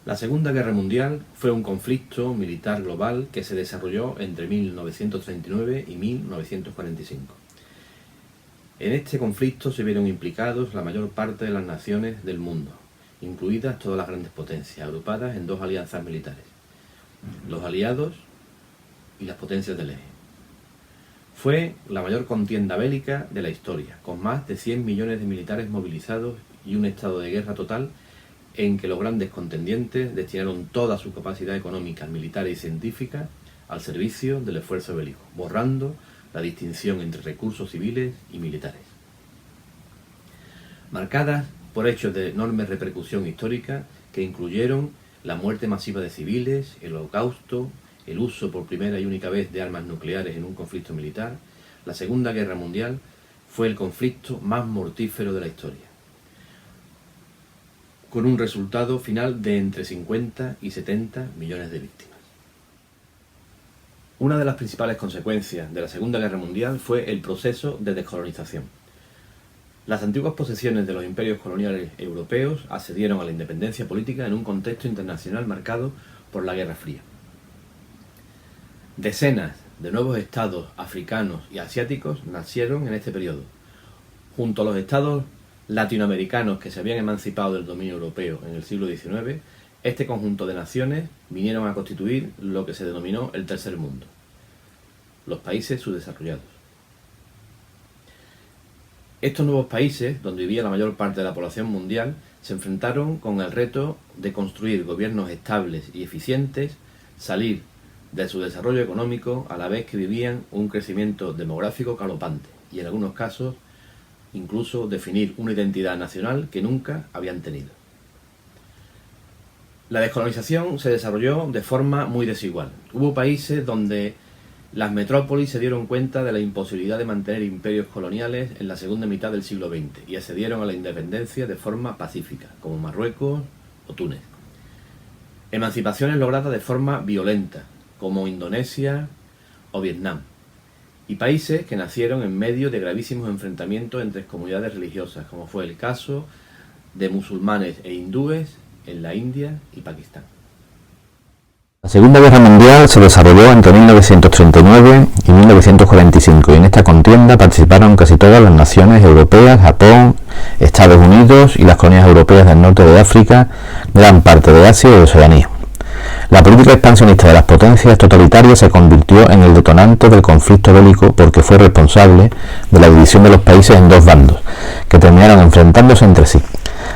La Segunda Guerra Mundial fue un conflicto militar global que se desarrolló entre 1939 y 1945. En este conflicto se vieron implicados la mayor parte de las naciones del mundo, incluidas todas las grandes potencias, agrupadas en dos alianzas militares, los aliados y las potencias del eje. Fue la mayor contienda bélica de la historia, con más de 100 millones de militares movilizados y un estado de guerra total en que los grandes contendientes destinaron toda su capacidad económica, militar y científica al servicio del esfuerzo bélico, borrando la distinción entre recursos civiles y militares. Marcadas por hechos de enorme repercusión histórica que incluyeron la muerte masiva de civiles, el holocausto, el uso por primera y única vez de armas nucleares en un conflicto militar, la Segunda Guerra Mundial fue el conflicto más mortífero de la historia, con un resultado final de entre 50 y 70 millones de víctimas. Una de las principales consecuencias de la Segunda Guerra Mundial fue el proceso de descolonización. Las antiguas posesiones de los imperios coloniales europeos accedieron a la independencia política en un contexto internacional marcado por la Guerra Fría. Decenas de nuevos estados africanos y asiáticos nacieron en este periodo, junto a los estados latinoamericanos que se habían emancipado del dominio europeo en el siglo XIX. Este conjunto de naciones vinieron a constituir lo que se denominó el Tercer Mundo, los países subdesarrollados. Estos nuevos países, donde vivía la mayor parte de la población mundial, se enfrentaron con el reto de construir gobiernos estables y eficientes, salir de su desarrollo económico a la vez que vivían un crecimiento demográfico galopante y en algunos casos incluso definir una identidad nacional que nunca habían tenido. La descolonización se desarrolló de forma muy desigual. Hubo países donde las metrópolis se dieron cuenta de la imposibilidad de mantener imperios coloniales en la segunda mitad del siglo XX y accedieron a la independencia de forma pacífica, como Marruecos o Túnez. Emancipaciones logradas de forma violenta, como Indonesia o Vietnam, y países que nacieron en medio de gravísimos enfrentamientos entre comunidades religiosas, como fue el caso de musulmanes e hindúes en la India y Pakistán. La Segunda Guerra Mundial se desarrolló entre 1939 y 1945 y en esta contienda participaron casi todas las naciones europeas, Japón, Estados Unidos y las colonias europeas del norte de África, gran parte de Asia y de Oceanía. La política expansionista de las potencias totalitarias se convirtió en el detonante del conflicto bélico porque fue responsable de la división de los países en dos bandos, que terminaron enfrentándose entre sí.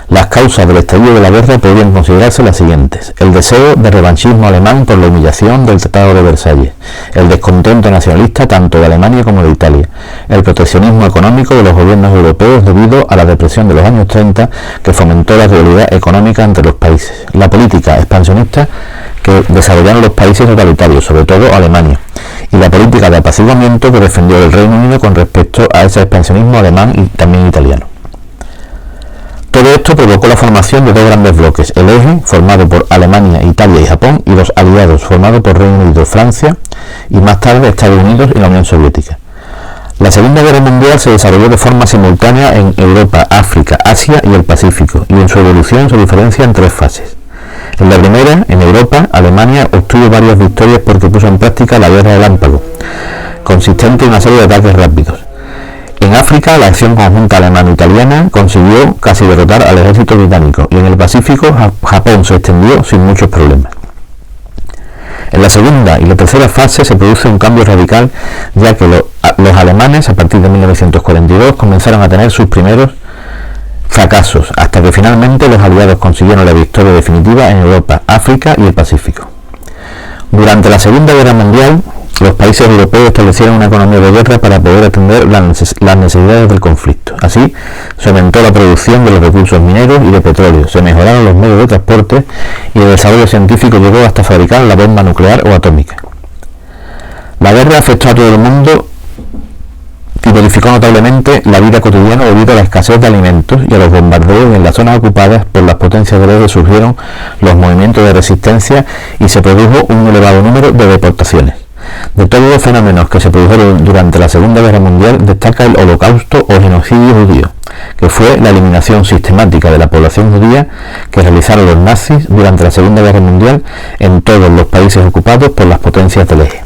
Las causas del estallido de la guerra podrían considerarse las siguientes: el deseo de revanchismo alemán por la humillación del Tratado de Versalles, el descontento nacionalista tanto de Alemania como de Italia, el proteccionismo económico de los gobiernos europeos debido a la depresión de los años 30 que fomentó la rivalidad económica entre los países, la política expansionista que desarrollaron los países totalitarios, sobre todo Alemania, y la política de apaciguamiento que defendió el Reino Unido con respecto a ese expansionismo alemán y también italiano. Todo esto provocó la formación de dos grandes bloques: el eje, formado por Alemania, Italia y Japón, y los aliados, formados por Reino Unido, Francia y más tarde Estados Unidos y la Unión Soviética. La Segunda Guerra Mundial se desarrolló de forma simultánea en Europa, África, Asia y el Pacífico, y en su evolución se diferencia en tres fases. En la primera, en Europa, Alemania obtuvo varias victorias porque puso en práctica la guerra relámpago, consistente en una serie de ataques rápidos. En África, la acción conjunta alemano-italiana consiguió casi derrotar al ejército británico, y en el Pacífico, Japón se extendió sin muchos problemas. En la segunda y la tercera fase se produce un cambio radical, ya que los alemanes, a partir de 1942, comenzaron a tener sus primeros fracasos, hasta que finalmente los aliados consiguieron la victoria definitiva en Europa, África y el Pacífico. Durante la Segunda Guerra Mundial, los países europeos establecieron una economía de guerra para poder atender las necesidades del conflicto. Así, se aumentó la producción de los recursos mineros y de petróleo, se mejoraron los medios de transporte y el desarrollo científico llegó hasta fabricar la bomba nuclear o atómica. La guerra afectó a todo el mundo y modificó notablemente la vida cotidiana debido a la escasez de alimentos y a los bombardeos en las zonas ocupadas por las potencias del eje. Surgieron los movimientos de resistencia y se produjo un elevado número de deportaciones. De todos los fenómenos que se produjeron durante la Segunda Guerra Mundial destaca el Holocausto o genocidio judío, que que fue la eliminación sistemática de la población judía que realizaron los nazis durante la Segunda Guerra Mundial en todos los países ocupados por las potencias del eje.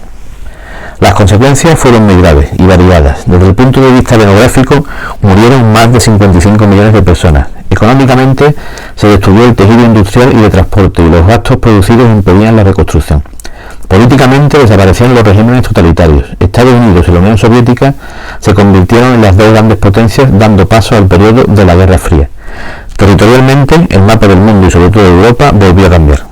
Las consecuencias fueron muy graves y variadas. Desde el punto de vista demográfico, murieron más de 55 millones de personas. Económicamente, se destruyó el tejido industrial y de transporte y los gastos producidos impedían la reconstrucción. Políticamente, desaparecieron los regímenes totalitarios. Estados Unidos y la Unión Soviética se convirtieron en las dos grandes potencias, dando paso al periodo de la Guerra Fría. Territorialmente, el mapa del mundo y sobre todo de Europa volvió a cambiar.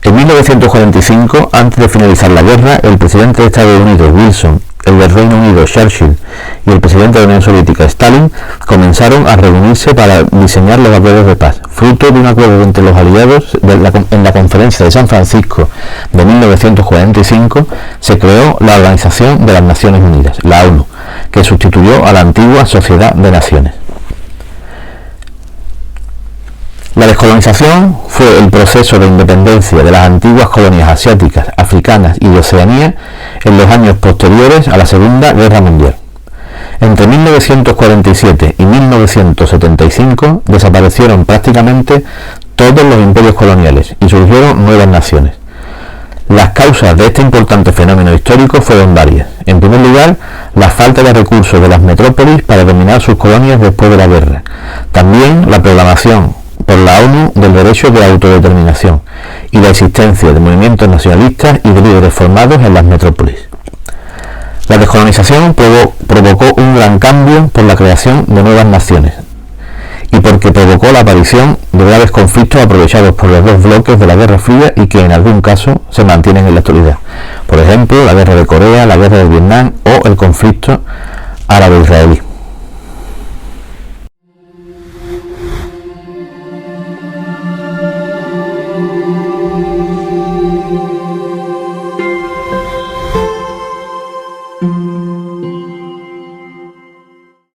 En 1945, antes de finalizar la guerra, el presidente de Estados Unidos, Wilson, el del Reino Unido, Churchill, y el presidente de la Unión Soviética, Stalin, comenzaron a reunirse para diseñar los acuerdos de paz. Fruto de un acuerdo entre los aliados en la Conferencia de San Francisco de 1945, se creó la Organización de las Naciones Unidas, la ONU, que sustituyó a la antigua Sociedad de Naciones. La descolonización fue el proceso de independencia de las antiguas colonias asiáticas, africanas y de Oceanía en los años posteriores a la Segunda Guerra Mundial. Entre 1947 y 1975 desaparecieron prácticamente todos los imperios coloniales y surgieron nuevas naciones. Las causas de este importante fenómeno histórico fueron varias. En primer lugar, la falta de recursos de las metrópolis para dominar sus colonias después de la guerra. También la proclamación por la ONU del derecho de autodeterminación y la existencia de movimientos nacionalistas y de líderes formados en las metrópolis. La descolonización provocó un gran cambio por la creación de nuevas naciones y porque provocó la aparición de graves conflictos aprovechados por los dos bloques de la Guerra Fría y que en algún caso se mantienen en la actualidad. Por ejemplo, la Guerra de Corea, la Guerra de Vietnam o el conflicto árabe-israelí.